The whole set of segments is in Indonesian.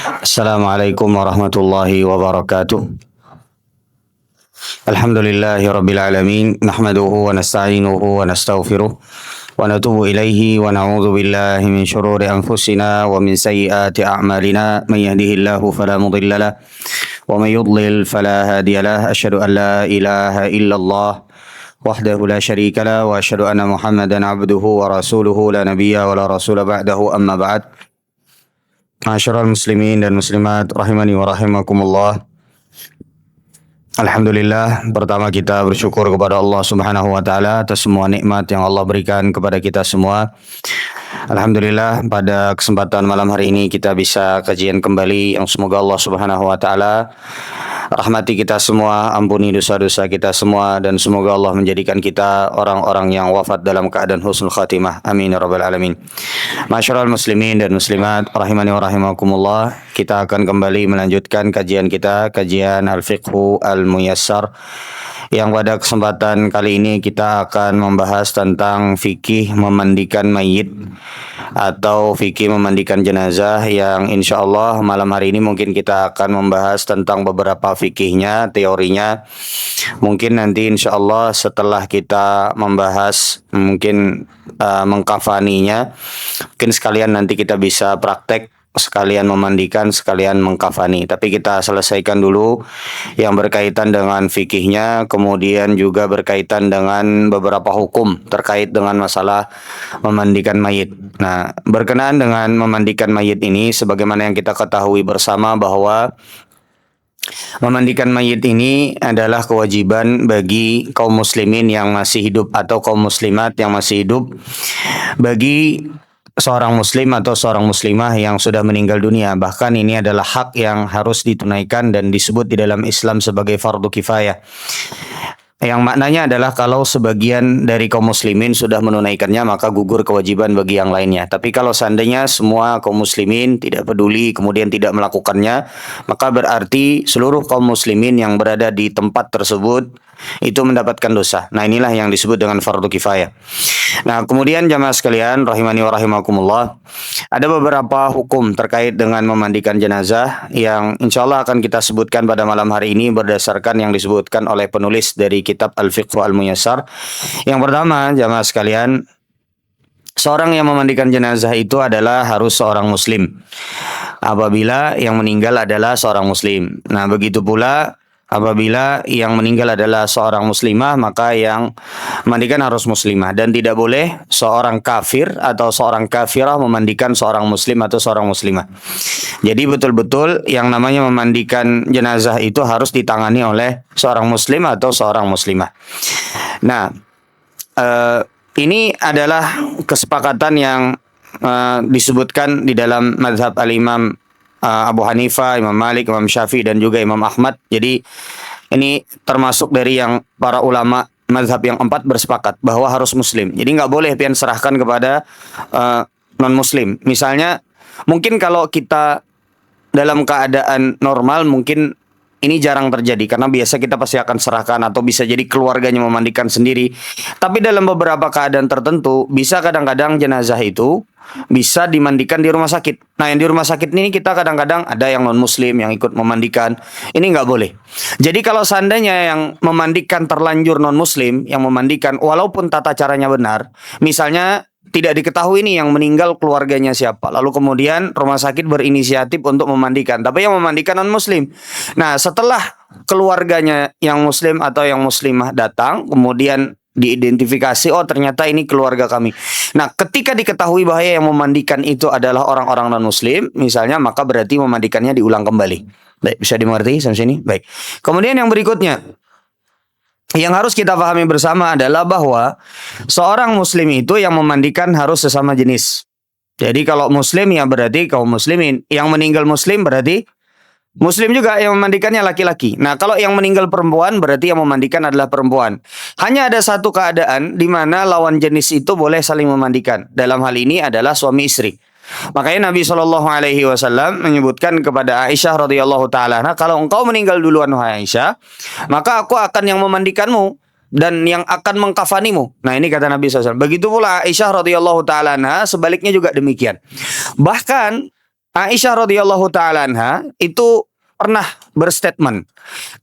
Assalamualaikum warahmatullahi wabarakatuh. Alhamdulillahi rabbil alamin. Nahmaduhu wa nasta'inuhu wa nastaghfiruh. Wa natubu ilaihi wa na'udzu billahi min syururi anfusina wa min sayyiati a'malina. Man yahdihillahu fala mudilla lah wa man yudlil fala hadiya lah. Asyhadu an la ilaha illallah wahdahu la syarika lah wa asyhadu anna Muhammadan abduhu wa rasuluhu la nabiyya wa la rasula ba'dahu amma ba'd. Ma'asyiral muslimin dan muslimat rahimani wa rahimakumullah. Alhamdulillah, pertama kita bersyukur kepada Allah Subhanahu wa taala atas semua nikmat yang Allah berikan kepada kita semua. Alhamdulillah, pada kesempatan malam hari ini kita bisa kajian kembali yang semoga Allah Subhanahu wa taala rahmati kita semua, ampuni dosa-dosa kita semua, dan semoga Allah menjadikan kita orang-orang yang wafat dalam keadaan husnul khatimah. Amin ya rabbal alamin. Masyarul muslimin dan muslimat rahimani wa rahimakumullah, kita akan kembali melanjutkan kajian kita, kajian Al-Fiqhu Al-Muyassar, yang pada kesempatan kali ini kita akan membahas tentang fikih memandikan mayit atau fikih memandikan jenazah, yang insya Allah malam hari ini mungkin kita akan membahas tentang beberapa fikihnya, teorinya. Mungkin nanti insya Allah setelah kita membahas mungkin mengkafaninya, mungkin sekalian nanti kita bisa praktek, sekalian memandikan, sekalian mengkafani. Tapi kita selesaikan dulu yang berkaitan dengan fikihnya, kemudian juga berkaitan dengan beberapa hukum terkait dengan masalah memandikan mayit. Nah, berkenaan dengan memandikan mayit ini, sebagaimana yang kita ketahui bersama bahwa memandikan mayit ini adalah kewajiban bagi kaum muslimin yang masih hidup atau kaum muslimat yang masih hidup, bagi seorang muslim atau seorang muslimah yang sudah meninggal dunia. Bahkan ini adalah hak yang harus ditunaikan dan disebut di dalam Islam sebagai fardu kifayah. Yang maknanya adalah kalau sebagian dari kaum muslimin sudah menunaikannya, maka gugur kewajiban bagi yang lainnya. Tapi kalau seandainya semua kaum muslimin tidak peduli kemudian tidak melakukannya, maka berarti seluruh kaum muslimin yang berada di tempat tersebut itu mendapatkan dosa. Nah, inilah yang disebut dengan fardu kifayah. Nah, kemudian jamaah sekalian rahimani wa rahimakumullah, ada beberapa hukum terkait dengan memandikan jenazah yang insya Allah akan kita sebutkan pada malam hari ini berdasarkan yang disebutkan oleh penulis dari kitab Al-Fiqhu Al-Muyassar. Yang pertama, jamaah sekalian, seorang yang memandikan jenazah itu adalah harus seorang muslim apabila yang meninggal adalah seorang muslim. Nah, begitu pula apabila yang meninggal adalah seorang muslimah, maka yang memandikan harus muslimah, dan tidak boleh seorang kafir atau seorang kafirah memandikan seorang muslim atau seorang muslimah. Jadi betul-betul yang namanya memandikan jenazah itu harus ditangani oleh seorang muslim atau seorang muslimah. Nah, ini adalah kesepakatan yang disebutkan di dalam mazhab al-Imam Abu Hanifah, Imam Malik, Imam Syafi'i, dan juga Imam Ahmad. Jadi ini termasuk dari yang para ulama mazhab yang 4 bersepakat bahwa harus muslim. Jadi nggak boleh pian serahkan kepada non muslim. Misalnya mungkin kalau kita dalam keadaan normal mungkin ini jarang terjadi karena biasa kita pasti akan serahkan atau bisa jadi keluarganya memandikan sendiri. Tapi dalam beberapa keadaan tertentu bisa kadang-kadang jenazah itu bisa dimandikan di rumah sakit. Nah, yang di rumah sakit ini kita kadang-kadang ada yang non muslim yang ikut memandikan. Ini nggak boleh. Jadi kalau seandainya yang memandikan terlanjur non muslim yang memandikan, walaupun tata caranya benar, misalnya tidak diketahui nih yang meninggal keluarganya siapa, lalu kemudian rumah sakit berinisiatif untuk memandikan, tapi yang memandikan non muslim. Nah, setelah keluarganya yang muslim atau yang muslimah datang, kemudian diidentifikasi, oh ternyata ini keluarga kami. Nah, ketika diketahui bahwa yang memandikan itu adalah orang-orang non-muslim, misalnya, maka berarti memandikannya diulang kembali. Baik, bisa dimengerti sampai sini? Baik. Kemudian yang berikutnya, yang harus kita pahami bersama adalah bahwa seorang muslim itu yang memandikan harus sesama jenis. Jadi kalau muslim ya berarti kaum muslimin, yang meninggal muslim berarti muslim juga, yang memandikannya laki-laki. Nah, kalau yang meninggal perempuan berarti yang memandikan adalah perempuan. Hanya ada satu keadaan di mana lawan jenis itu boleh saling memandikan. Dalam hal ini adalah suami istri. Makanya Nabi SAW menyebutkan kepada Aisyah radhiyallahu taala, "Nah, kalau engkau meninggal duluan wahai Aisyah, maka aku akan yang memandikanmu dan yang akan mengkafanimu." Nah, ini kata Nabi SAW. Begitu pula Aisyah radhiyallahu taala, sebaliknya juga demikian. Bahkan Aisyah radhiyallahu taala anha itu pernah berstatement.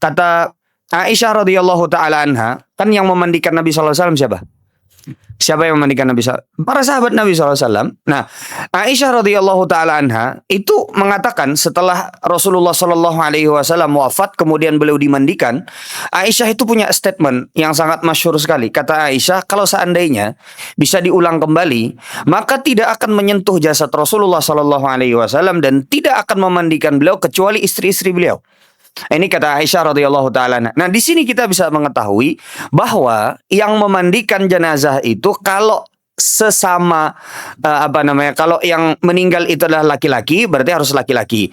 Kata Aisyah radhiyallahu taala anha, kan yang memandikan Nabi sallallahu alaihi wasallam siapa? Siapa yang memandikan Nabi SAW? Para sahabat Nabi SAW. Nah, Aisyah radhiyallahu taala anha itu mengatakan setelah Rasulullah Shallallahu Alaihi Wasallam wafat, kemudian beliau dimandikan. Aisyah itu punya statement yang sangat masyhur sekali. Kata Aisyah, kalau seandainya bisa diulang kembali, maka tidak akan menyentuh jasad Rasulullah Shallallahu Alaihi Wasallam dan tidak akan memandikan beliau kecuali istri-istri beliau. Ini kata Aisyah radhiyallahu taala. Nah, di sini kita bisa mengetahui bahwa yang memandikan jenazah itu kalau sesama kalau yang meninggal itu adalah laki-laki, berarti harus laki-laki.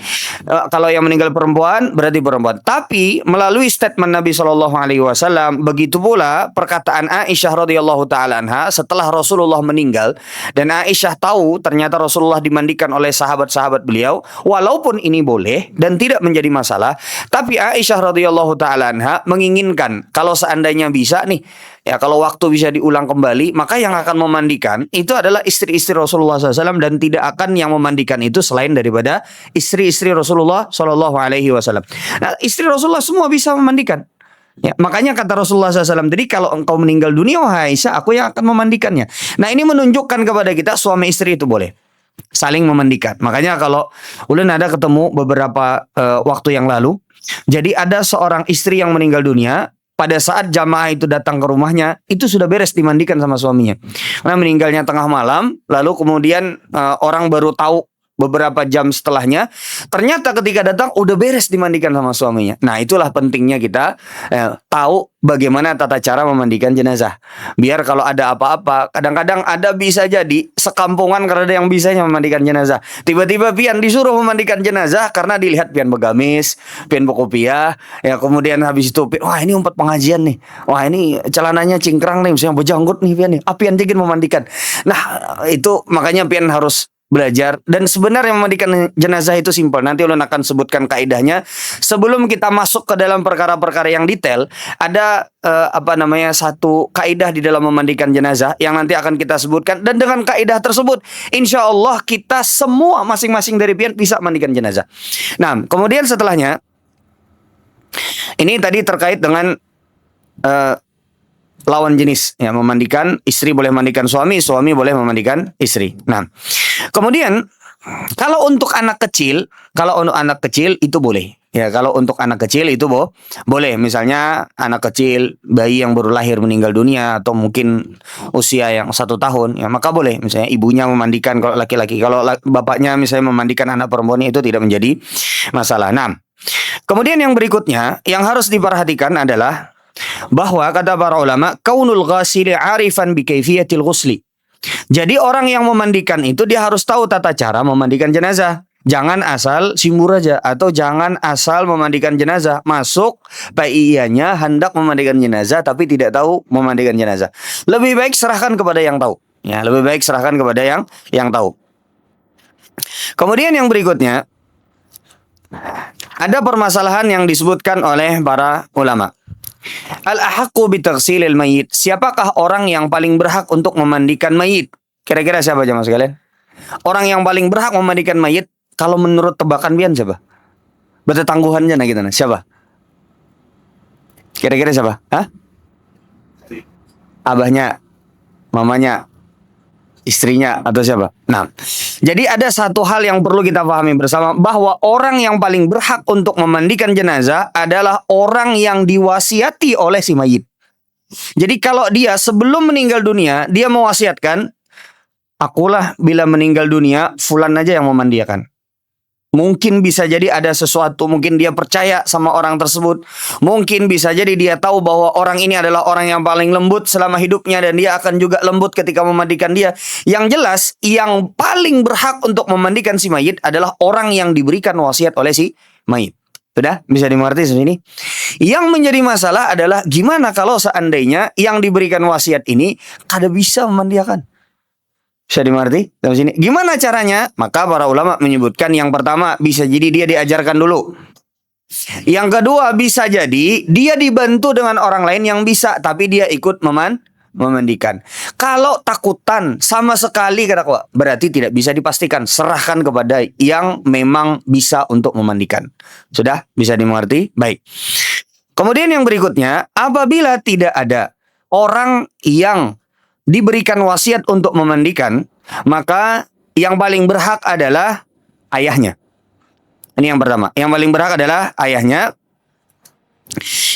Kalau yang meninggal perempuan, berarti perempuan. Tapi melalui statement Nabi Shallallahu Alaihi Wasallam, begitu pula perkataan Aisyah radhiyallahu taala anha setelah Rasulullah meninggal, dan Aisyah tahu ternyata Rasulullah dimandikan oleh sahabat-sahabat beliau, walaupun ini boleh dan tidak menjadi masalah, tapi Aisyah radhiyallahu taala anha menginginkan kalau seandainya bisa nih, ya kalau waktu bisa diulang kembali, maka yang akan memandikan itu adalah istri-istri Rasulullah SAW, dan tidak akan yang memandikan itu selain daripada istri-istri Rasulullah SAW. Nah, istri Rasulullah semua bisa memandikan. Ya, makanya kata Rasulullah SAW tadi, kalau engkau meninggal dunia, wahai Aisyah, aku yang akan memandikannya. Nah, ini menunjukkan kepada kita suami istri itu boleh saling memandikan. Makanya kalau ulun ada ketemu beberapa waktu yang lalu, jadi ada seorang istri yang meninggal dunia. Pada saat jamaah itu datang ke rumahnya, itu sudah beres dimandikan sama suaminya. Karena meninggalnya tengah malam, lalu kemudian orang baru tahu beberapa jam setelahnya, ternyata ketika datang udah beres dimandikan sama suaminya. Nah, itulah pentingnya kita tahu bagaimana tata cara memandikan jenazah. Biar kalau ada apa-apa, kadang-kadang ada bisa jadi sekampungan karena ada yang bisanya memandikan jenazah. Tiba-tiba pian disuruh memandikan jenazah karena dilihat pian begamis, pian berkopiah, ya kemudian habis itu wah ini umpat pengajian nih, wah ini celananya cingkrang nih, misalnya bejanggut nih pian nih, pian tingin memandikan. Nah, itu makanya pian harus belajar. Dan sebenarnya memandikan jenazah itu simpel. Nanti ulun akan sebutkan kaidahnya. Sebelum kita masuk ke dalam perkara-perkara yang detail, ada satu kaidah di dalam memandikan jenazah yang nanti akan kita sebutkan. Dan dengan kaidah tersebut, insya Allah kita semua masing-masing dari pian bisa memandikan jenazah. Nah, kemudian setelahnya, ini tadi terkait dengan lawan jenis, ya, memandikan istri boleh memandikan suami, suami boleh memandikan istri. Nah, kemudian kalau untuk anak kecil itu boleh. Ya, kalau untuk anak kecil itu boleh. Misalnya anak kecil, bayi yang baru lahir meninggal dunia atau mungkin usia yang 1 tahun, ya maka boleh. Misalnya ibunya memandikan kalau laki-laki, kalau bapaknya misalnya memandikan anak perempuan, itu tidak menjadi masalah. Nah, kemudian yang berikutnya yang harus diperhatikan adalah bahwa kata para ulama, kaunul ghasili arifan bi kaifiyatil ghusli. Jadi orang yang memandikan itu dia harus tahu tata cara memandikan jenazah. Jangan asal simbur aja, atau jangan asal memandikan jenazah. Masuk ianya hendak memandikan jenazah tapi tidak tahu memandikan jenazah. Lebih baik serahkan kepada yang tahu. Ya, lebih baik serahkan kepada yang tahu. Kemudian yang berikutnya, ada permasalahan yang disebutkan oleh para ulama. Al-ahaqqu bitaghsilil mayyit. Siapakah orang yang paling berhak untuk memandikan mayit? Kira-kira siapa jemaah sekalian? Orang yang paling berhak memandikan mayit kalau menurut tebakan pian siapa? Bertetangguhannya nah gitu nah. Siapa? Kira-kira siapa? Hah? Abahnya, mamanya, istrinya, atau siapa? Nah, jadi ada satu hal yang perlu kita pahami bersama, bahwa orang yang paling berhak untuk memandikan jenazah adalah orang yang diwasiati oleh si mayit. Jadi kalau dia sebelum meninggal dunia, dia mewasiatkan, akulah bila meninggal dunia, fulan aja yang memandikan. Mungkin bisa jadi ada sesuatu, mungkin dia percaya sama orang tersebut. Mungkin bisa jadi dia tahu bahwa orang ini adalah orang yang paling lembut selama hidupnya, dan dia akan juga lembut ketika memandikan dia. Yang jelas, yang paling berhak untuk memandikan si mayit adalah orang yang diberikan wasiat oleh si mayit. Sudah? Bisa dimengerti sini? Yang menjadi masalah adalah gimana kalau seandainya yang diberikan wasiat ini kada bisa memandikan. Bisa dimengerti dalam sini? Gimana caranya? Maka para ulama menyebutkan yang pertama, bisa jadi dia diajarkan dulu. Yang kedua, bisa jadi dia dibantu dengan orang lain yang bisa, tapi dia ikut memandikan. Kalau takutan sama sekali kata aku, berarti tidak bisa dipastikan. Serahkan kepada yang memang bisa untuk memandikan. Sudah bisa dimengerti? Baik. Kemudian yang berikutnya, apabila tidak ada orang yang diberikan wasiat untuk memandikan, maka yang paling berhak adalah ayahnya. Ini yang pertama. Yang paling berhak adalah ayahnya.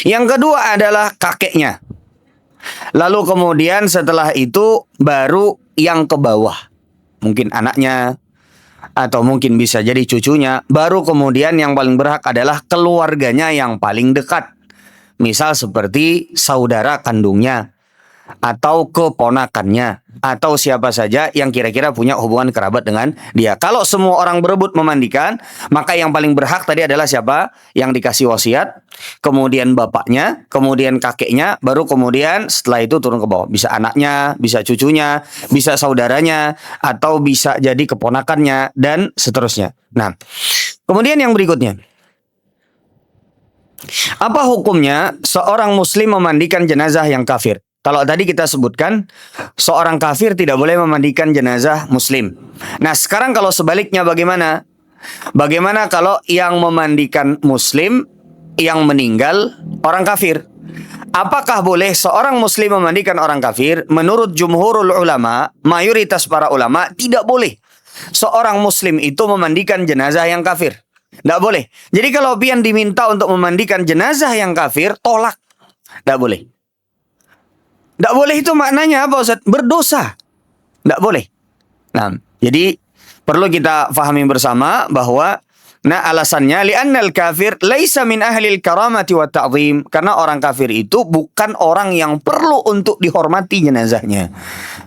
Yang kedua adalah kakeknya. Lalu kemudian setelah itu baru yang ke bawah. Mungkin anaknya atau mungkin bisa jadi cucunya. Baru kemudian yang paling berhak adalah keluarganya yang paling dekat. Misal seperti saudara kandungnya atau keponakannya atau siapa saja yang kira-kira punya hubungan kerabat dengan dia. Kalau semua orang berebut memandikan, maka yang paling berhak tadi adalah siapa? Yang dikasih wasiat, kemudian bapaknya, kemudian kakeknya, baru kemudian setelah itu turun ke bawah. Bisa anaknya, bisa cucunya, bisa saudaranya, atau bisa jadi keponakannya, dan seterusnya. Nah, kemudian yang berikutnya. Apa hukumnya seorang muslim memandikan jenazah yang kafir? Kalau tadi kita sebutkan seorang kafir tidak boleh memandikan jenazah muslim. Nah, sekarang kalau sebaliknya bagaimana? Bagaimana kalau yang memandikan muslim yang meninggal orang kafir? Apakah boleh seorang muslim memandikan orang kafir? Menurut jumhurul ulama, mayoritas para ulama, tidak boleh seorang muslim itu memandikan jenazah yang kafir. Tidak boleh. Jadi kalau pian diminta untuk memandikan jenazah yang kafir, tolak. Tidak boleh. Tidak boleh itu maknanya apa Ustaz? Berdosa. Tidak boleh. Nah, jadi perlu kita fahami bersama bahwa alasannya li'annal kafir laisa min ahlil karamati wa ta'zim, karena orang kafir itu bukan orang yang perlu untuk dihormati jenazahnya.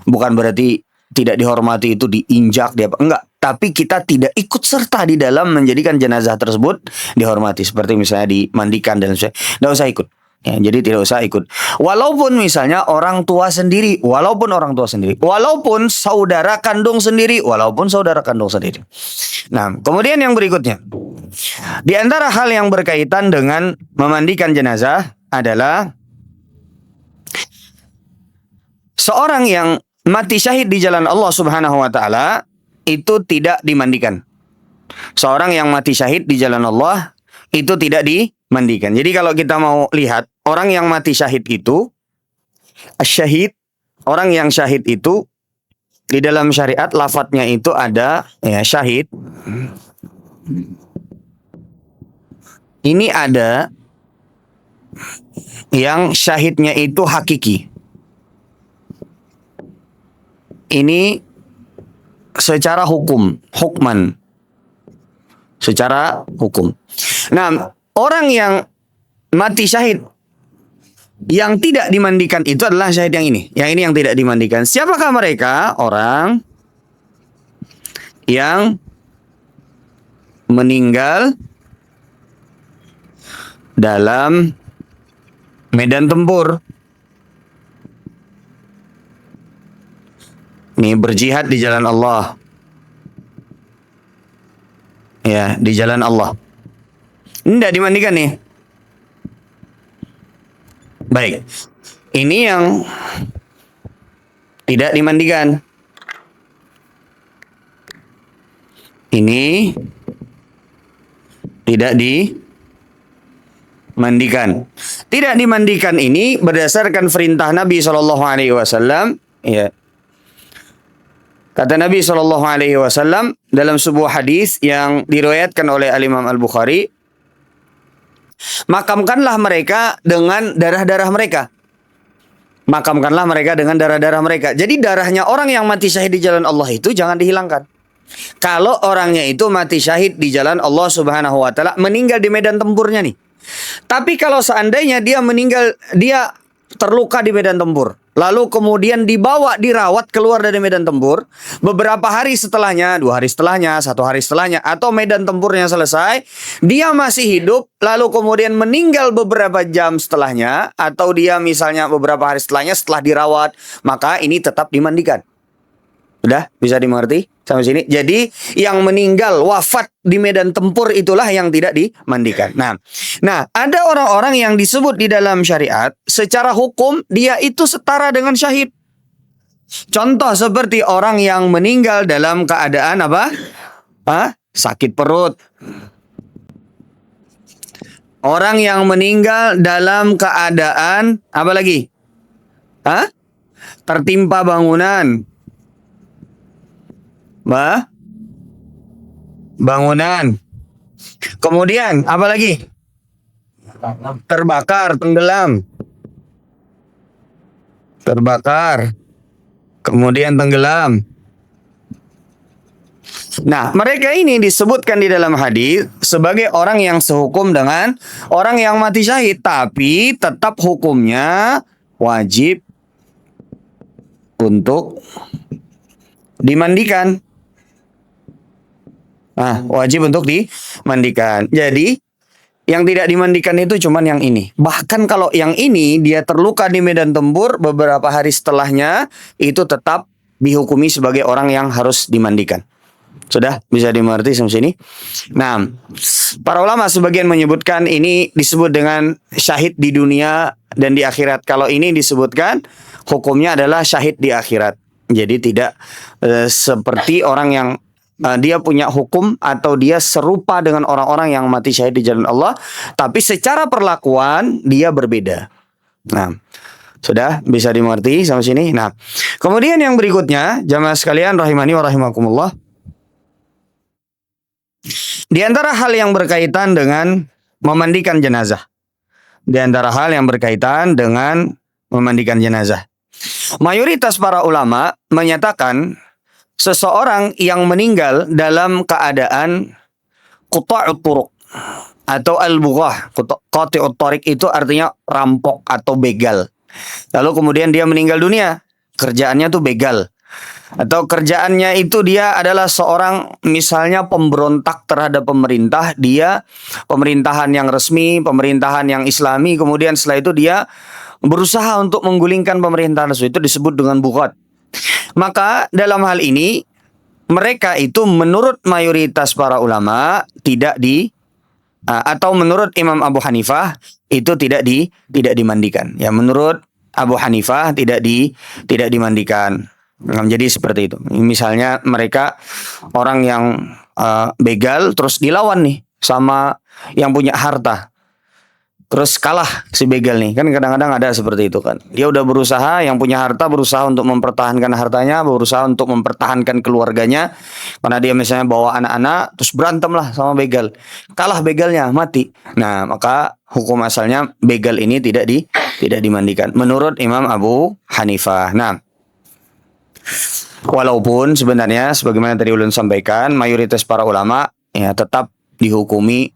Bukan berarti tidak dihormati itu diinjak dia enggak, tapi kita tidak ikut serta di dalam menjadikan jenazah tersebut dihormati, seperti misalnya dimandikan dan sebagainya. Tidak usah ikut. Ya, jadi tidak usah ikut. Walaupun misalnya orang tua sendiri, walaupun saudara kandung sendiri, Nah, kemudian yang berikutnya. Di antara hal yang berkaitan dengan memandikan jenazah adalah seorang yang mati syahid di jalan Allah Subhanahu wa taala itu tidak dimandikan. Seorang yang mati syahid di jalan Allah itu tidak dimandikan. Jadi kalau kita mau lihat orang yang mati syahid itu, syahid, orang yang syahid itu di dalam syariat lafadznya itu ada ya syahid. Ini ada yang syahidnya itu hakiki. Ini secara hukman. Secara hukum. Nah, orang yang mati syahid yang tidak dimandikan itu adalah syahid yang ini. Yang ini yang tidak dimandikan. Siapakah mereka? Orang yang meninggal dalam medan tempur. Ini berjihad di jalan Allah. Ya, di jalan Allah. Ini tidak dimandikan nih. Baik. Ini yang tidak dimandikan. Ini tidak dimandikan. Tidak dimandikan ini berdasarkan perintah Nabi SAW. Ya. Kata Nabi SAW dalam sebuah hadis yang diriwayatkan oleh Al-Imam Al-Bukhari, makamkanlah mereka dengan darah-darah mereka. Makamkanlah mereka dengan darah-darah mereka. Jadi darahnya orang yang mati syahid di jalan Allah itu jangan dihilangkan. Kalau orangnya itu mati syahid di jalan Allah Subhanahu wa taala, meninggal di medan tempurnya nih. Tapi kalau seandainya dia meninggal, dia terluka di medan tempur, lalu kemudian dirawat keluar dari medan tempur, beberapa hari setelahnya, 2 hari setelahnya, 1 hari setelahnya, atau medan tempurnya selesai, dia masih hidup, lalu kemudian meninggal beberapa jam setelahnya, atau dia misalnya beberapa hari setelahnya setelah dirawat, maka ini tetap dimandikan. Sudah bisa dimengerti sampai sini? Jadi yang meninggal wafat di medan tempur itulah yang tidak dimandikan. Nah, ada orang-orang yang disebut di dalam syariat secara hukum dia itu setara dengan syahid. Contoh seperti orang yang meninggal dalam keadaan apa? Sakit perut. Orang yang meninggal dalam keadaan apa lagi? Tertimpa bangunan. Bangunan. Kemudian apa lagi? Terbakar, tenggelam. Terbakar. Kemudian tenggelam. Nah, mereka ini disebutkan di dalam hadis sebagai orang yang sehukum dengan orang yang mati syahid, tapi tetap hukumnya wajib untuk dimandikan. Wajib untuk dimandikan. Jadi yang tidak dimandikan itu cuman yang ini. Bahkan kalau yang ini dia terluka di medan tempur, beberapa hari setelahnya itu tetap dihukumi sebagai orang yang harus dimandikan. Sudah bisa dimengerti sampai sini? Nah, para ulama sebagian menyebutkan ini disebut dengan syahid di dunia dan di akhirat. Kalau ini disebutkan hukumnya adalah syahid di akhirat. Jadi tidak seperti orang yang dia punya hukum atau dia serupa dengan orang-orang yang mati syahid di jalan Allah, tapi secara perlakuan dia berbeda. Nah, sudah bisa dimengerti sampai sini. Nah, kemudian yang berikutnya, jamaah sekalian rahimani wa rahimakumullah, di antara hal yang berkaitan dengan memandikan jenazah. Di antara hal yang berkaitan dengan memandikan jenazah. Mayoritas para ulama menyatakan seseorang yang meninggal dalam keadaan quta'ut turuq atau al-bughah. Qati'ut thariq itu artinya rampok atau begal. Lalu kemudian dia meninggal dunia, kerjaannya tuh begal. Atau kerjaannya itu dia adalah seorang misalnya pemberontak terhadap pemerintah, dia pemerintahan yang resmi, pemerintahan yang islami, kemudian setelah itu dia berusaha untuk menggulingkan pemerintahan tersebut, itu disebut dengan bughat. Maka dalam hal ini mereka itu menurut mayoritas para ulama tidak atau menurut Imam Abu Hanifah itu tidak dimandikan. Ya, menurut Abu Hanifah tidak dimandikan. Jadi seperti itu. Misalnya mereka orang yang begal terus dilawan nih sama yang punya harta. Terus kalah si begal nih. Kan kadang-kadang ada seperti itu kan. Dia udah berusaha, yang punya harta berusaha untuk mempertahankan hartanya, berusaha untuk mempertahankan keluarganya. Karena dia misalnya bawa anak-anak, terus berantem lah sama begal. Kalah begalnya, mati. Nah, maka hukum asalnya begal ini tidak dimandikan. Menurut Imam Abu Hanifah. Nah, walaupun sebenarnya sebagaimana tadi ulun sampaikan, mayoritas para ulama ya tetap dihukumi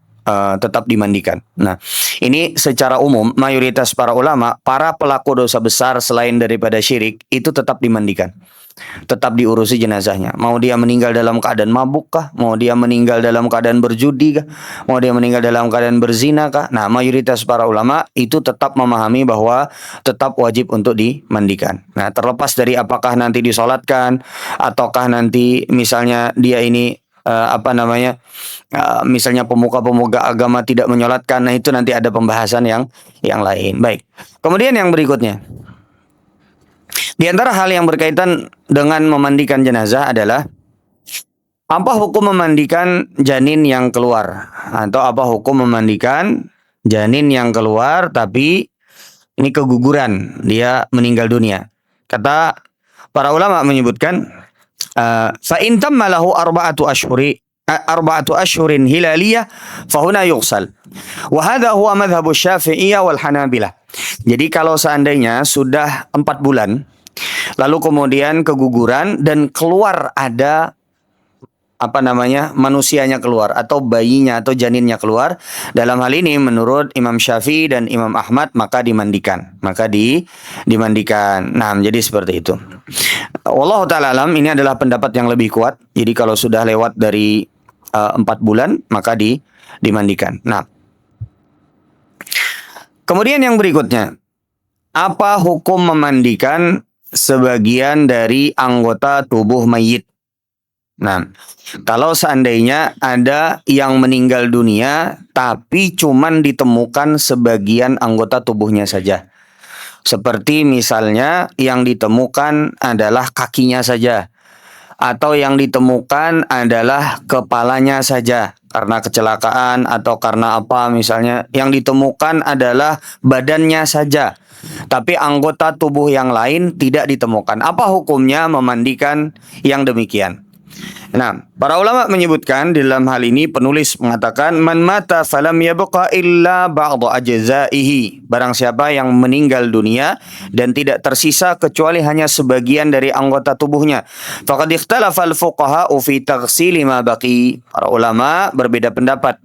tetap dimandikan. Nah, ini secara umum mayoritas para ulama, para pelaku dosa besar selain daripada syirik itu tetap dimandikan. Tetap diurusi jenazahnya. Mau dia meninggal dalam keadaan mabuk kah? Mau dia meninggal dalam keadaan berjudi kah? Mau dia meninggal dalam keadaan berzina kah? Nah, mayoritas para ulama itu tetap memahami bahwa tetap wajib untuk dimandikan. Nah, terlepas dari apakah nanti disolatkan ataukah nanti misalnya dia ini misalnya pemuka-pemuka agama tidak menyolatkan, nah itu nanti ada pembahasan yang lain. Baik. Kemudian yang berikutnya, di antara hal yang berkaitan dengan memandikan jenazah adalah apa hukum memandikan janin yang keluar, atau apa hukum memandikan janin yang keluar tapi ini keguguran, dia meninggal dunia. Kata para ulama menyebutkan fa in tamma lahu arba'atu ashhurin hilaliyah fahuna yughsal. Wa hadha huwa madhhabu Syafi'iyah wal Hanabilah. Jadi kalau seandainya sudah 4 bulan lalu kemudian keguguran dan keluar ada manusianya keluar atau bayinya atau janinnya keluar, dalam hal ini menurut Imam Syafi'i dan Imam Ahmad maka dimandikan. Dimandikan. Nah, jadi seperti itu. Wallahu ta'ala alam, ini adalah pendapat yang lebih kuat. Jadi kalau sudah lewat dari 4 bulan maka dimandikan. Nah, kemudian yang berikutnya, apa hukum memandikan sebagian dari anggota tubuh mayit. Nah, kalau seandainya ada yang meninggal dunia tapi cuman ditemukan sebagian anggota tubuhnya saja. Seperti misalnya yang ditemukan adalah kakinya saja, atau yang ditemukan adalah kepalanya saja karena kecelakaan atau karena apa, misalnya yang ditemukan adalah badannya saja tapi anggota tubuh yang lain tidak ditemukan. Apa hukumnya memandikan yang demikian? Nah, para ulama menyebutkan di dalam hal ini, penulis mengatakan man mata falam yabqa illa ba'd ajzaihi. Barang siapa yang meninggal dunia dan tidak tersisa kecuali hanya sebagian dari anggota tubuhnya. Faqad ikhtalafa al-fuqaha fi taghsili ma baqi. Para ulama berbeda pendapat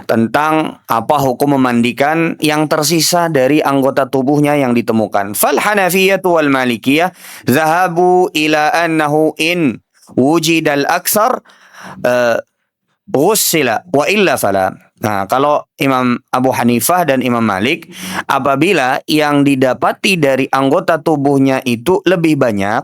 tentang apa hukum memandikan yang tersisa dari anggota tubuhnya yang ditemukan. Fal Hanafiyyah wal Malikiyah zahabu ila annahu in wujidal aksar ghussila wa illa fala. Nah, kalau Imam Abu Hanifah dan Imam Malik, apabila yang didapati dari anggota tubuhnya itu lebih banyak,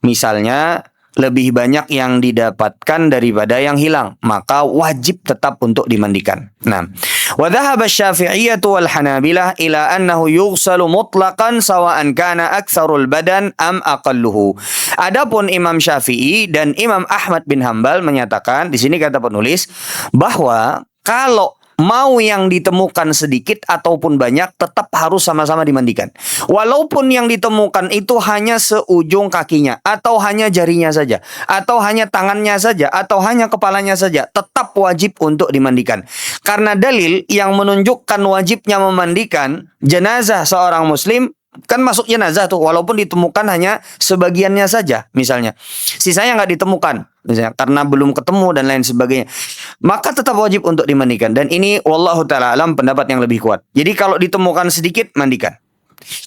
misalnya lebih banyak yang didapatkan daripada yang hilang, maka wajib tetap untuk dimandikan. Nah, wa dhahaba asy-Syafi'iyyah wal Hanabilah ila annahu yughsalu mutlaqan sawa'an kana aktsarul badan am aqalluhu. Adapun Imam Syafi'i dan Imam Ahmad bin Hambal menyatakan, di sini kata penulis, bahwa kalau mau yang ditemukan sedikit ataupun banyak tetap harus sama-sama dimandikan. Walaupun yang ditemukan itu hanya seujung kakinya, atau hanya jarinya saja, atau hanya tangannya saja, atau hanya kepalanya saja, tetap wajib untuk dimandikan. Karena dalil yang menunjukkan wajibnya memandikan jenazah seorang muslim, kan masuk jenazah tuh, walaupun ditemukan hanya sebagiannya saja, misalnya sisanya nggak ditemukan, misalnya karena belum ketemu dan lain sebagainya, maka tetap wajib untuk dimandikan. Dan ini wallahu taala alam pendapat yang lebih kuat. Jadi kalau ditemukan sedikit, mandikan.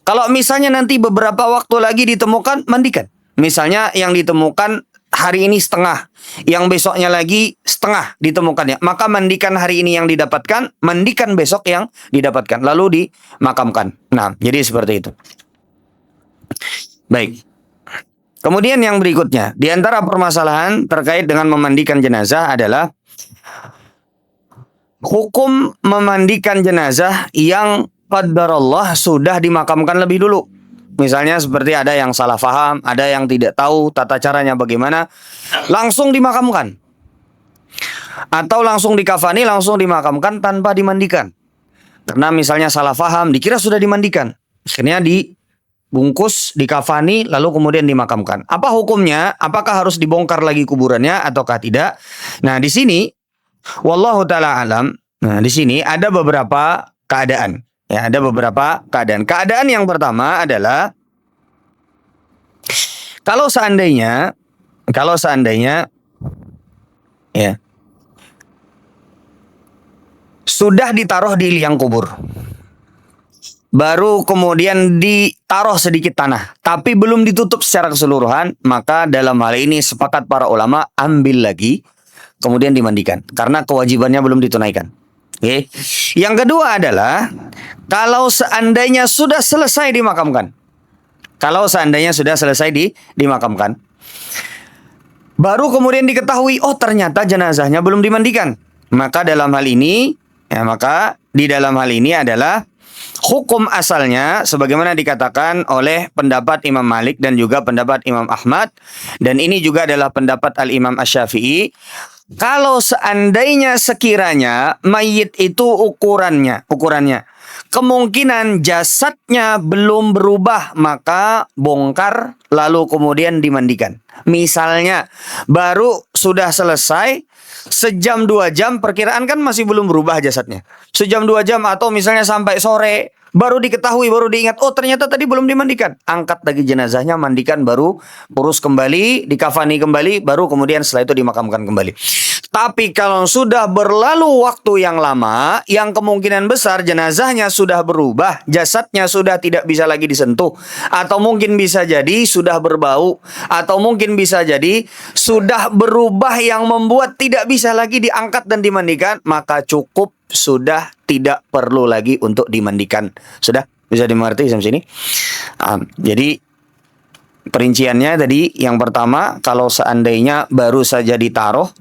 Kalau misalnya nanti beberapa waktu lagi ditemukan, mandikan. Misalnya yang ditemukan hari ini setengah, yang besoknya lagi setengah ditemukannya, maka mandikan hari ini yang didapatkan, mandikan besok yang didapatkan, lalu dimakamkan. Nah, jadi seperti itu. Baik. Kemudian yang berikutnya, di antara permasalahan terkait dengan memandikan jenazah adalah hukum memandikan jenazah yang qadarullah sudah dimakamkan lebih dulu. Misalnya seperti ada yang salah faham, ada yang tidak tahu tata caranya bagaimana, langsung dimakamkan. Atau langsung dikafani, langsung dimakamkan tanpa dimandikan. Karena misalnya salah faham, dikira sudah dimandikan. Akhirnya dibungkus, dikafani, lalu kemudian dimakamkan. Apa hukumnya? Apakah harus dibongkar lagi kuburannya ataukah tidak? Nah, di sini wallahu taala alam. Nah, di sini ada beberapa keadaan. Ya, ada beberapa keadaan. Keadaan yang pertama adalah kalau seandainya ya sudah ditaruh di liang kubur, baru kemudian ditaruh sedikit tanah, tapi belum ditutup secara keseluruhan, maka dalam hal ini sepakat para ulama ambil lagi, kemudian dimandikan, karena kewajibannya belum ditunaikan. Oke. Yang kedua adalah kalau seandainya sudah selesai dimakamkan. Kalau seandainya sudah selesai dimakamkan, baru kemudian diketahui, oh ternyata jenazahnya belum dimandikan. Maka dalam hal ini, di dalam hal ini adalah hukum asalnya sebagaimana dikatakan oleh pendapat Imam Malik dan juga pendapat Imam Ahmad, dan ini juga adalah pendapat Al-Imam Asy-Syafi'i. Kalau seandainya sekiranya mayit itu ukurannya kemungkinan jasadnya belum berubah, maka bongkar lalu kemudian dimandikan. Misalnya baru sudah selesai sejam 2 jam, perkiraan kan masih belum berubah jasadnya. Sejam 2 jam atau misalnya sampai sore baru diketahui, baru diingat, oh ternyata tadi belum dimandikan. Angkat lagi jenazahnya, mandikan, baru urus kembali, dikafani kembali, baru kemudian setelah itu dimakamkan kembali. Tapi kalau sudah berlalu waktu yang lama, yang kemungkinan besar jenazahnya sudah berubah, jasadnya sudah tidak bisa lagi disentuh, atau mungkin bisa jadi sudah berbau, atau mungkin bisa jadi sudah berubah yang membuat tidak bisa lagi diangkat dan dimandikan, maka cukup, sudah tidak perlu lagi untuk dimandikan. Sudah bisa dimengerti sampai sini? Jadi Perinciannya tadi yang pertama, kalau seandainya baru saja ditaruh,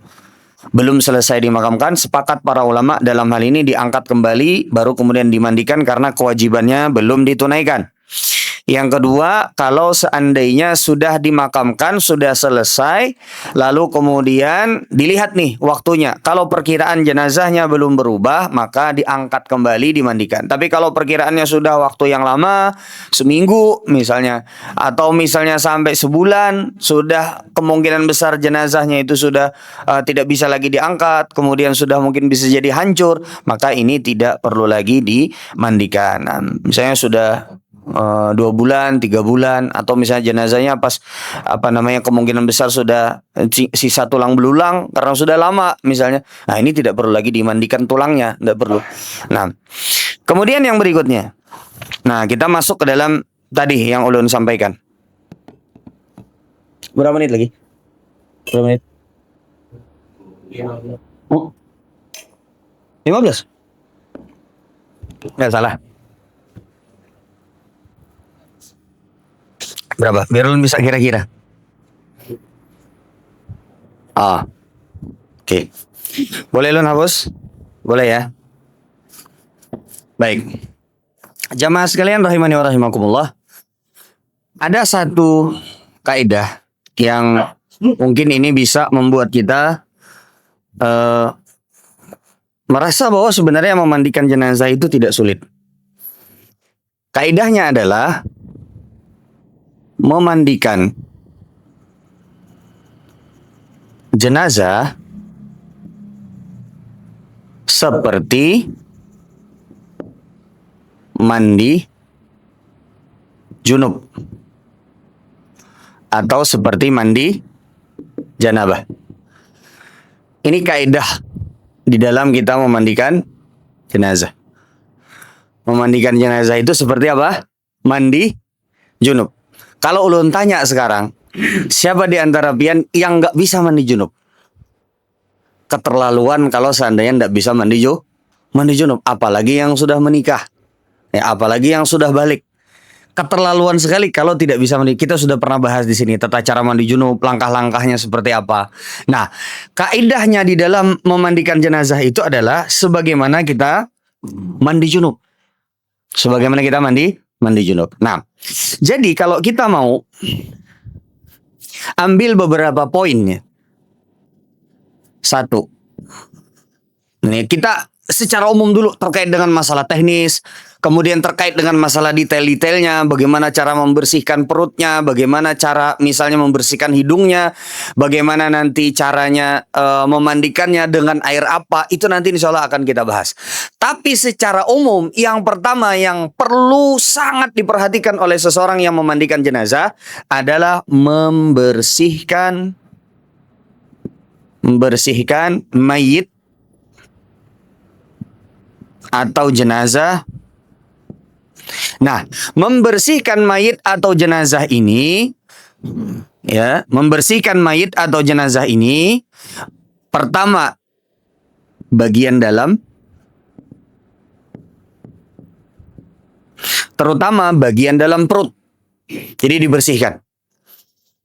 belum selesai dimakamkan, sepakat para ulama dalam hal ini diangkat kembali, baru kemudian dimandikan karena kewajibannya belum ditunaikan. Yang kedua, kalau seandainya sudah dimakamkan, sudah selesai, lalu kemudian dilihat nih waktunya. Kalau perkiraan jenazahnya belum berubah, maka diangkat kembali, dimandikan. Tapi kalau perkiraannya sudah waktu yang lama, seminggu misalnya, atau misalnya sampai sebulan, sudah kemungkinan besar jenazahnya itu sudah tidak bisa lagi diangkat, kemudian sudah mungkin bisa jadi hancur, maka ini tidak perlu lagi dimandikan. Nah, misalnya sudah 2 bulan, 3 bulan, atau misalnya jenazahnya pas kemungkinan besar sudah sisa tulang belulang karena sudah lama misalnya. Nah, ini tidak perlu lagi dimandikan tulangnya, tidak perlu. Nah, kemudian yang berikutnya. Nah, kita masuk ke dalam tadi yang ulun sampaikan. Berapa menit lagi? Berapa menit? 15? Nggak salah. Berapa? Biar lu bisa kira-kira. Oke. Boleh lu hapus? Boleh ya? Baik. Jamaah sekalian rahimani wa rahimakumullah. Ada satu kaidah yang mungkin ini bisa membuat kita merasa bahwa sebenarnya memandikan jenazah itu tidak sulit. Kaidahnya adalah memandikan jenazah seperti mandi junub atau seperti mandi janabah. Ini kaidah di dalam kita memandikan jenazah. Memandikan jenazah itu seperti apa? Mandi junub. Kalau ulun tanya sekarang, siapa di antara pian yang nggak bisa mandi junub? Keterlaluan kalau seandainya nggak bisa mandi junub. Apalagi yang sudah menikah, apalagi yang sudah balik. Keterlaluan sekali kalau tidak bisa mandi. Kita sudah pernah bahas di sini tata cara mandi junub, langkah-langkahnya seperti apa. Nah, kaidahnya di dalam memandikan jenazah itu adalah sebagaimana kita mandi junub. Sebagaimana kita mandi junub. Nah, jadi kalau kita mau ambil beberapa poinnya. Satu. Nih, kita secara umum dulu terkait dengan masalah teknis, kemudian terkait dengan masalah detail-detailnya, bagaimana cara membersihkan perutnya, bagaimana cara misalnya membersihkan hidungnya, bagaimana nanti caranya memandikannya dengan air apa, itu nanti insya Allah akan kita bahas. Tapi secara umum, yang pertama yang perlu sangat diperhatikan oleh seseorang yang memandikan jenazah adalah membersihkan mayit atau jenazah. Nah, membersihkan mayit atau jenazah ini, membersihkan mayit atau jenazah ini, pertama bagian dalam, terutama bagian dalam perut. Jadi dibersihkan.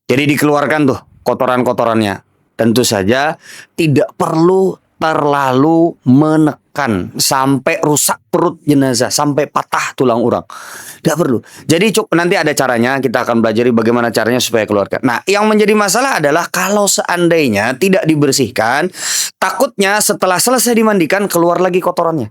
Jadi dikeluarkan tuh kotoran-kotorannya. Tentu saja tidak perlu terlalu menekan sampai rusak perut jenazah, sampai patah tulang urang. Tidak perlu. Jadi nanti ada caranya, kita akan belajar bagaimana caranya supaya keluarkan. Nah, yang menjadi masalah adalah kalau seandainya tidak dibersihkan, takutnya setelah selesai dimandikan keluar lagi kotorannya.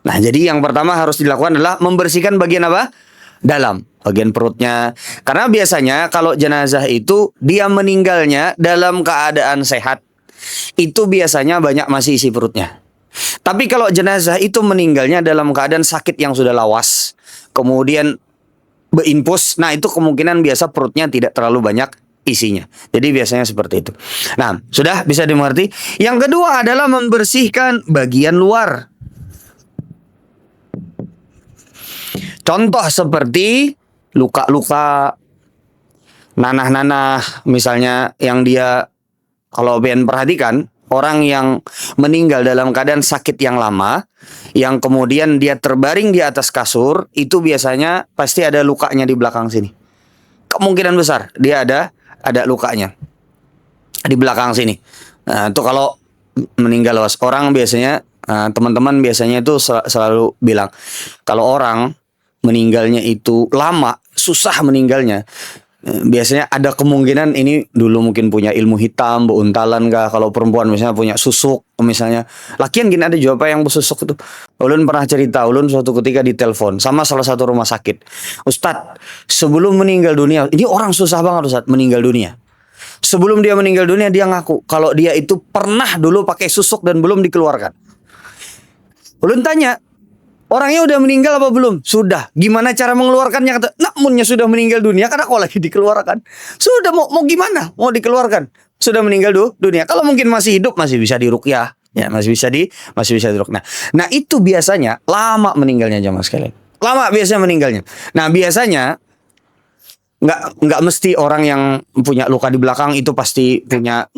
Nah, jadi yang pertama harus dilakukan adalah membersihkan bagian apa? Dalam, bagian perutnya. Karena biasanya kalau jenazah itu dia meninggalnya dalam keadaan sehat, itu biasanya banyak masih isi perutnya. Tapi kalau jenazah itu meninggalnya dalam keadaan sakit yang sudah lawas, kemudian berinfus, nah itu kemungkinan biasa perutnya tidak terlalu banyak isinya. Jadi biasanya seperti itu. Nah, sudah bisa dimengerti. Yang kedua adalah membersihkan bagian luar. Contoh seperti luka-luka, nanah-nanah misalnya yang dia, kalau kalian perhatikan, orang yang meninggal dalam keadaan sakit yang lama, yang kemudian dia terbaring di atas kasur, itu biasanya pasti ada lukanya di belakang sini. kemungkinan besar dia ada lukanya di belakang sini. Nah, itu kalau meninggal orang biasanya, teman-teman biasanya itu selalu bilang kalau orang meninggalnya itu lama, susah meninggalnya. Biasanya ada kemungkinan ini dulu mungkin punya ilmu hitam, beuntalan kah. Kalau perempuan misalnya punya susuk, misalnya. Lakian gini ada juga yang bersusuk itu. Ulun pernah cerita, ulun suatu ketika ditelepon sama salah satu rumah sakit. Ustadz, sebelum meninggal dunia, ini orang susah banget Ustadz meninggal dunia. Sebelum dia meninggal dunia dia ngaku kalau dia itu pernah dulu pakai susuk dan belum dikeluarkan. Ulun tanya, orangnya udah meninggal apa belum? Sudah. Gimana cara mengeluarkannya? Kata, namunnya sudah meninggal dunia karena kok lagi dikeluarkan. Sudah mau gimana? Mau dikeluarkan? Sudah meninggal dunia. Kalau mungkin masih hidup masih bisa diruqyah, ya masih bisa diruqyah. Nah, itu biasanya lama meninggalnya jamaah sekalian. Lama biasanya meninggalnya. Nah, biasanya nggak mesti orang yang punya luka di belakang itu pasti punya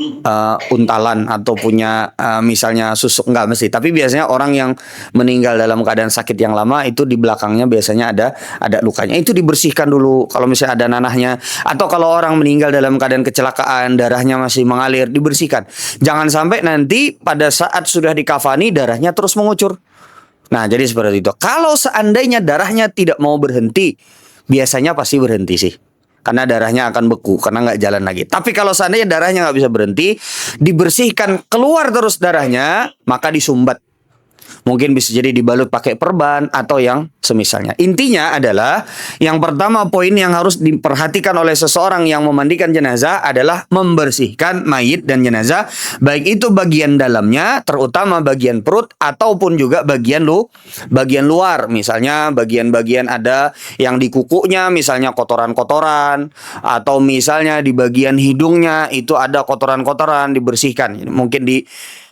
untalan atau punya misalnya susuk, nggak mesti. Tapi biasanya orang yang meninggal dalam keadaan sakit yang lama itu di belakangnya biasanya ada lukanya. Itu dibersihkan dulu kalau misalnya ada nanahnya, atau kalau orang meninggal dalam keadaan kecelakaan darahnya masih mengalir, dibersihkan. Jangan sampai nanti pada saat sudah dikafani darahnya terus mengucur. Nah, jadi seperti itu. Kalau seandainya darahnya tidak mau berhenti, biasanya pasti berhenti sih. Karena darahnya akan beku, karena nggak jalan lagi. Tapi kalau seandainya darahnya nggak bisa berhenti, dibersihkan, keluar terus darahnya, maka disumbat. Mungkin bisa jadi dibalut pakai perban atau yang semisalnya. Intinya adalah yang pertama poin yang harus diperhatikan oleh seseorang yang memandikan jenazah adalah membersihkan mayit dan jenazah, baik itu bagian dalamnya, terutama bagian perut ataupun juga bagian luar. Misalnya bagian-bagian ada yang di kukunya, misalnya kotoran-kotoran, atau misalnya di bagian hidungnya itu ada kotoran-kotoran, dibersihkan. Mungkin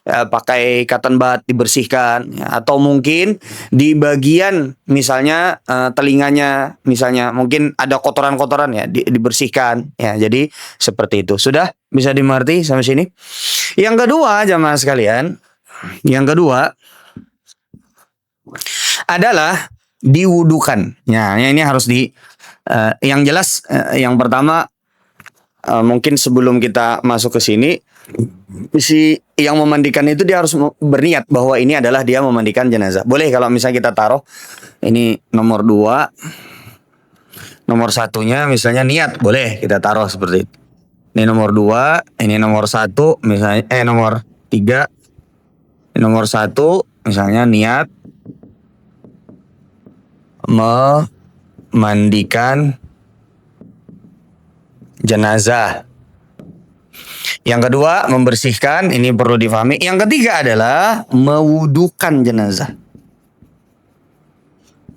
pakai cotton bud dibersihkan, ya. Atau mungkin di bagian misalnya telinganya misalnya mungkin ada kotoran-kotoran, ya dibersihkan, ya. Jadi seperti itu. Sudah bisa dimengerti sampai sini? Yang kedua jamaah sekalian, yang kedua adalah diwudukan. Ya, ini harus yang jelas, yang pertama mungkin sebelum kita masuk ke sini, si yang memandikan itu dia harus berniat bahwa ini adalah dia memandikan jenazah. Boleh kalau misalnya kita taruh ini nomor 2, nomor 1-nya misalnya niat, boleh kita taruh seperti itu. Ini nomor 2, ini nomor 1 misalnya, nomor 3, ini nomor 1 misalnya niat memandikan jenazah. Yang kedua, membersihkan, ini perlu difahami. Yang ketiga adalah mewudukan jenazah.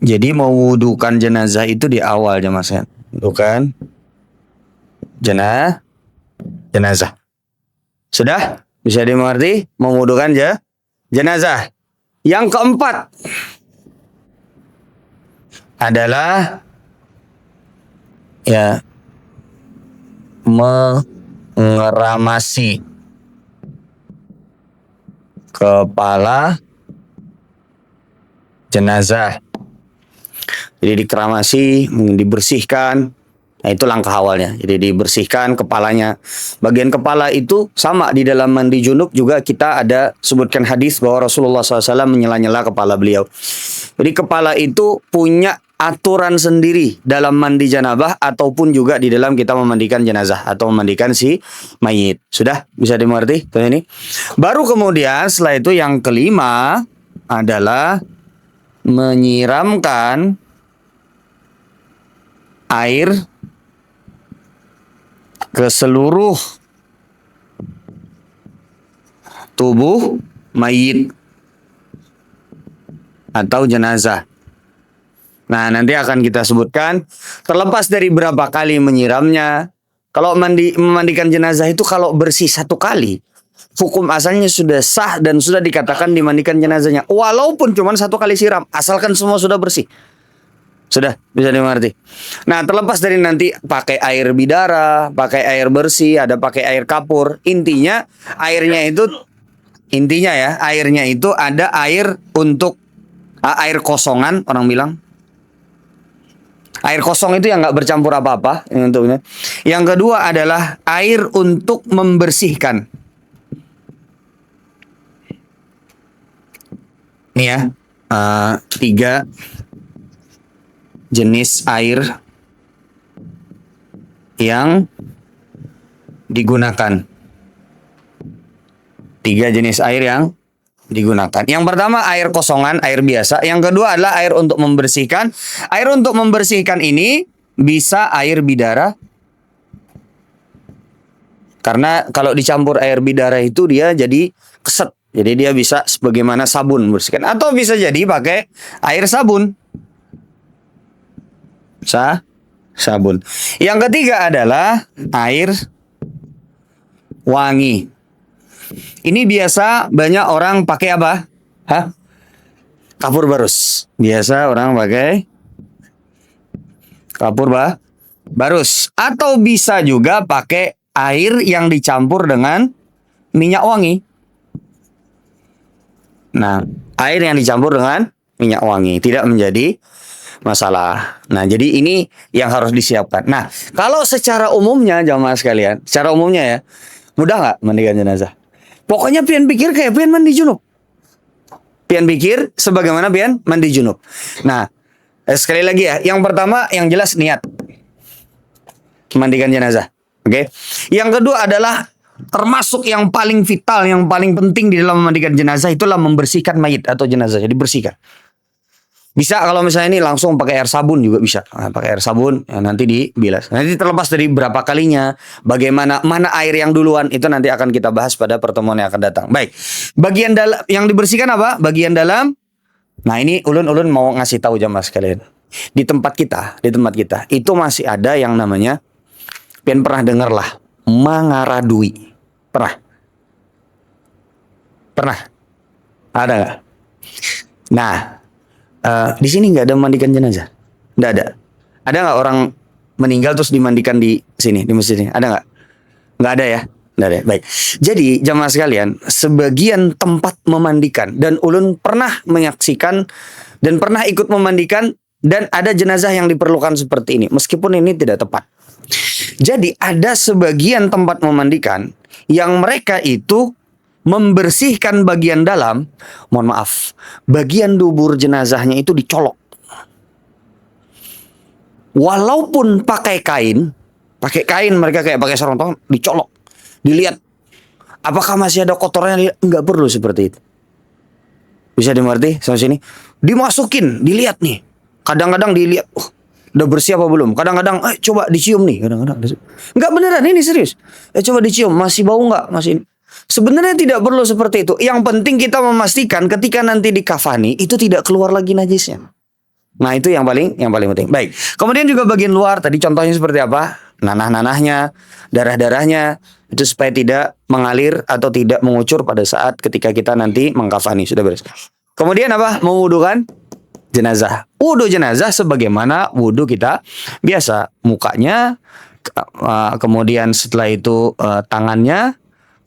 Jadi mewudukan jenazah itu di awal jemaah sekalian. Wudukan jenazah. Sudah? Bisa dimengerti? Mewudukan jenazah. Yang keempat adalah ya mengeramasi kepala jenazah. Jadi dikeramasi, dibersihkan. Nah, itu langkah awalnya. Jadi dibersihkan kepalanya. Bagian kepala itu sama di dalam mandi junub juga kita ada sebutkan hadis bahwa Rasulullah SAW menyela-nyela kepala beliau. Jadi kepala itu punya aturan sendiri dalam mandi janabah ataupun juga di dalam kita memandikan jenazah atau memandikan si mayit. Sudah bisa dimengerti? Ini. Baru kemudian setelah itu yang kelima adalah menyiramkan air ke seluruh tubuh mayit atau jenazah. Nah, nanti akan kita sebutkan terlepas dari berapa kali menyiramnya. Kalau memandikan jenazah itu kalau bersih 1 kali, hukum asalnya sudah sah dan sudah dikatakan dimandikan jenazahnya. Walaupun cuma 1 kali siram, asalkan semua sudah bersih. Sudah bisa dimengerti. Nah, terlepas dari nanti pakai air bidara, pakai air bersih, ada pakai air kapur. Intinya airnya itu ada air untuk air kosongan, orang bilang. Air kosong itu yang nggak bercampur apa-apa. Yang kedua adalah air untuk membersihkan. Nih ya, 3 jenis air yang digunakan. 3 jenis air yang digunakan. Yang pertama air kosongan, air biasa. Yang kedua adalah air untuk membersihkan. Air untuk membersihkan ini bisa air bidara. Karena kalau dicampur air bidara itu dia jadi keset. Jadi dia bisa sebagaimana sabun membersihkan. Atau bisa jadi pakai air sabun. Sabun. Yang ketiga adalah air wangi. Ini biasa banyak orang pakai apa? Kapur barus. Biasa orang pakai kapur barus. Atau bisa juga pakai air yang dicampur dengan minyak wangi. Nah, air yang dicampur dengan minyak wangi tidak menjadi masalah. Nah, jadi ini yang harus disiapkan. Nah, kalau secara umumnya jamaah sekalian, secara umumnya ya, mudah nggak mandikan jenazah? Pokoknya pian pikir kayak pian mandi junub. Pian pikir sebagaimana pian mandi junub. Nah, sekali lagi ya, yang pertama yang jelas niat mandikan jenazah. Oke. Yang kedua adalah termasuk yang paling vital, yang paling penting di dalam memandikan jenazah itulah membersihkan mayit atau jenazah. Jadi bersihkan. Bisa kalau misalnya ini langsung pakai air sabun juga bisa. Nah, pakai air sabun ya, nanti dibilas. Nanti terlepas dari berapa kalinya, bagaimana mana air yang duluan itu nanti akan kita bahas pada pertemuan yang akan datang. Baik. Bagian dalam yang dibersihkan apa? Bagian dalam. Nah, ini ulun mau ngasih tahu jamaah sekalian. Di tempat kita itu masih ada yang namanya pian pernah dengar lah, mangaradui. Pernah? Ada nggak? Nah, di sini nggak ada memandikan jenazah, nggak ada. Ada nggak orang meninggal terus dimandikan di sini di masjid ini? Ada nggak? Nggak ada ya. Nggak ada. Baik. Jadi jamaah sekalian, sebagian tempat memandikan dan ulun pernah menyaksikan dan pernah ikut memandikan dan ada jenazah yang diperlukan seperti ini, meskipun ini tidak tepat. Jadi ada sebagian tempat memandikan yang mereka itu membersihkan bagian dalam, mohon maaf, bagian dubur jenazahnya itu dicolok. Walaupun pakai kain mereka kayak pakai sarung tangan, dicolok, dilihat apakah masih ada kotorannya. Enggak perlu seperti itu. Bisa dimengerti sampai sini? Dimasukin, dilihat nih. Kadang-kadang dilihat, udah bersih apa belum? Kadang-kadang, coba dicium nih. Kadang-kadang, enggak beneran, ini serius. Coba dicium, masih bau enggak? Masih. Sebenarnya tidak perlu seperti itu. Yang penting kita memastikan ketika nanti dikafani itu tidak keluar lagi najisnya. Nah, itu yang paling penting. Baik. Kemudian juga bagian luar tadi contohnya seperti apa? Nanah-nanahnya, darah-darahnya itu supaya tidak mengalir atau tidak mengucur pada saat ketika kita nanti mengkafani. Sudah beres. Kemudian apa? Mewudukan jenazah. Wudu jenazah sebagaimana wudu kita biasa. Mukanya, kemudian setelah itu tangannya,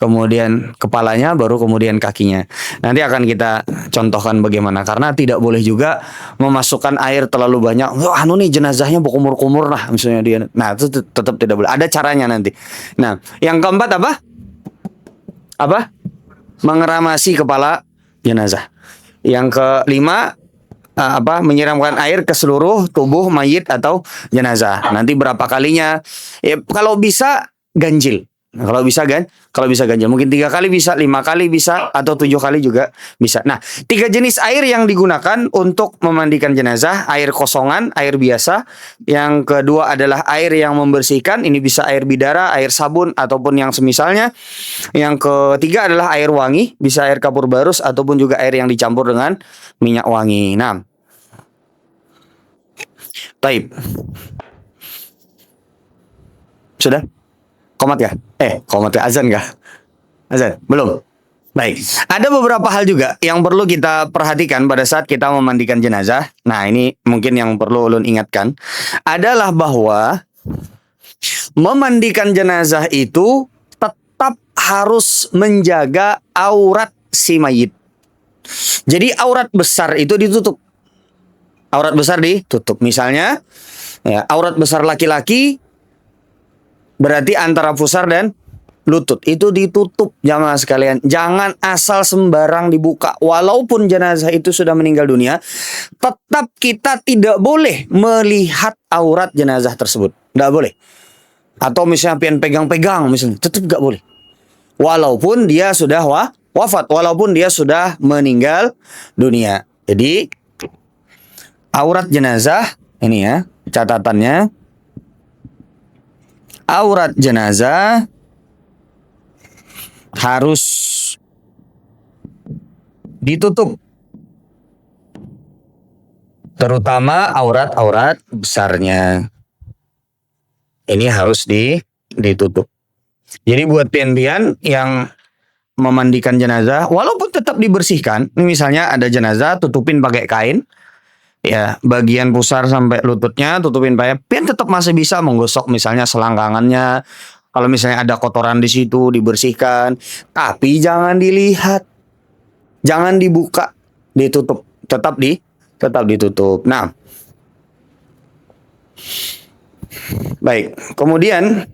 kemudian kepalanya, baru kemudian kakinya. Nanti akan kita contohkan bagaimana. Karena tidak boleh juga memasukkan air terlalu banyak. Nih jenazahnya berkumur-kumur lah misalnya dia. Nah, itu tetap tidak boleh. Ada caranya nanti. Nah, yang keempat apa? Mengeramasi kepala jenazah. Yang kelima menyiramkan air ke seluruh tubuh mayit atau jenazah. Nanti berapa kalinya? Ya, kalau bisa ganjil. Nah, kalau bisa ganjil, mungkin 3 kali bisa, 5 kali bisa, atau 7 kali juga bisa. Nah, 3 jenis air yang digunakan untuk memandikan jenazah: air kosongan, air biasa. Yang kedua adalah air yang membersihkan, ini bisa air bidara, air sabun, ataupun yang semisalnya. Yang ketiga adalah air wangi, bisa air kapur barus, ataupun juga air yang dicampur dengan minyak wangi. Nah, taib. Sudah? Komat ya? Komat ya? Azan kah? Azan? Belum? Baik. Ada beberapa hal juga yang perlu kita perhatikan pada saat kita memandikan jenazah. Nah, ini mungkin yang perlu ulun ingatkan adalah bahwa memandikan jenazah itu tetap harus menjaga aurat si mayit. Jadi aurat besar itu ditutup. Aurat besar ditutup. Misalnya Ya, aurat besar laki-laki berarti antara pusar dan lutut itu ditutup jamaah sekalian. Jangan asal sembarang dibuka. Walaupun jenazah itu sudah meninggal dunia, tetap kita tidak boleh melihat aurat jenazah tersebut. Tidak boleh. Atau misalnya pengen pegang-pegang misalnya, tetap nggak boleh. Walaupun dia sudah wafat, walaupun dia sudah meninggal dunia. Jadi aurat jenazah ini ya catatannya. Aurat jenazah harus ditutup, terutama aurat-aurat besarnya. Ini harus ditutup. Jadi buat pian-pian yang memandikan jenazah, walaupun tetap dibersihkan, misalnya ada jenazah, tutupin pakai kain, ya bagian pusar sampai lututnya tutupin pakai, pian tetap masih bisa menggosok misalnya selangkangannya. Kalau misalnya ada kotoran di situ dibersihkan, tapi jangan dilihat, jangan dibuka, ditutup, tetap ditutup. Nah, baik. Kemudian,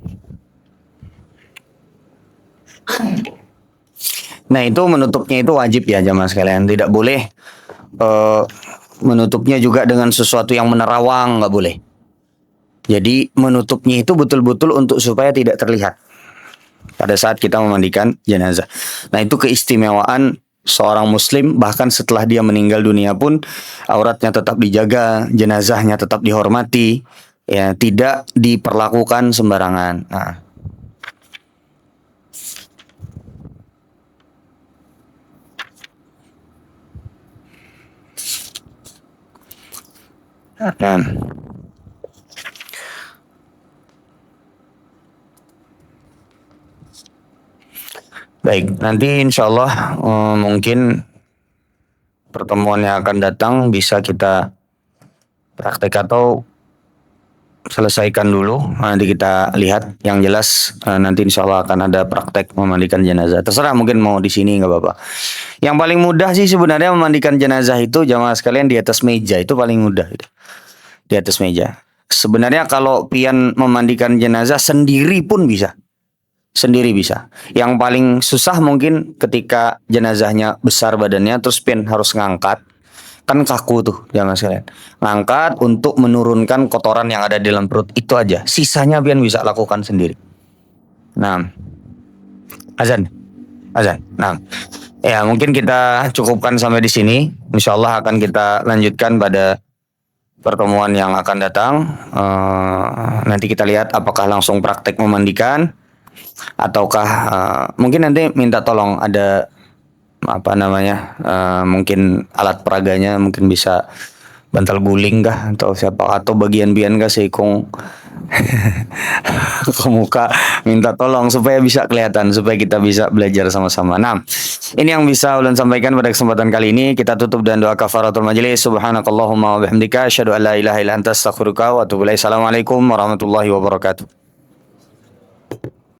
nah itu menutupnya itu wajib ya jamaah sekalian, tidak boleh menutupnya juga dengan sesuatu yang menerawang, nggak boleh. Jadi menutupnya itu betul-betul untuk supaya tidak terlihat pada saat kita memandikan jenazah. Nah itu keistimewaan seorang muslim, bahkan setelah dia meninggal dunia pun auratnya tetap dijaga, jenazahnya tetap dihormati, ya tidak diperlakukan sembarangan. Nah. Baik, nanti insya Allah mungkin pertemuan yang akan datang bisa kita praktek atau selesaikan dulu. Nanti kita lihat. Yang jelas nanti insya Allah akan ada praktek memandikan jenazah. Terserah mungkin mau di sini nggak apa-apa. Yang paling mudah sih sebenarnya memandikan jenazah itu jamaah sekalian di atas meja, itu paling mudah. Di atas meja. Sebenarnya kalau pian memandikan jenazah sendiri pun bisa. Sendiri bisa. Yang paling susah mungkin ketika jenazahnya besar badannya terus pian harus ngangkat. Kan kaku tuh jamaah sekalian. Ngangkat untuk menurunkan kotoran yang ada di dalam perut, itu aja. Sisanya pian bisa lakukan sendiri. Nah. Azan. Nah. Ya, mungkin kita cukupkan sampai di sini. Insyaallah akan kita lanjutkan pada pertemuan yang akan datang. Nanti kita lihat apakah langsung praktek memandikan ataukah mungkin nanti minta tolong ada apa namanya mungkin alat peraganya, mungkin bisa bantal guling kah atau siapa, atau bagian bian kah seikung ke muka, minta tolong supaya bisa kelihatan, supaya kita bisa belajar sama-sama. Nah, ini yang bisa ulun sampaikan pada kesempatan kali ini. Kita tutup dengan doa kafaratul majelis. Subhanakallahumma wa bihamdika asyhadu an la ilaha illa anta astaghfiruka wa atubu ilaik. Assalamualaikum warahmatullahi wabarakatuh.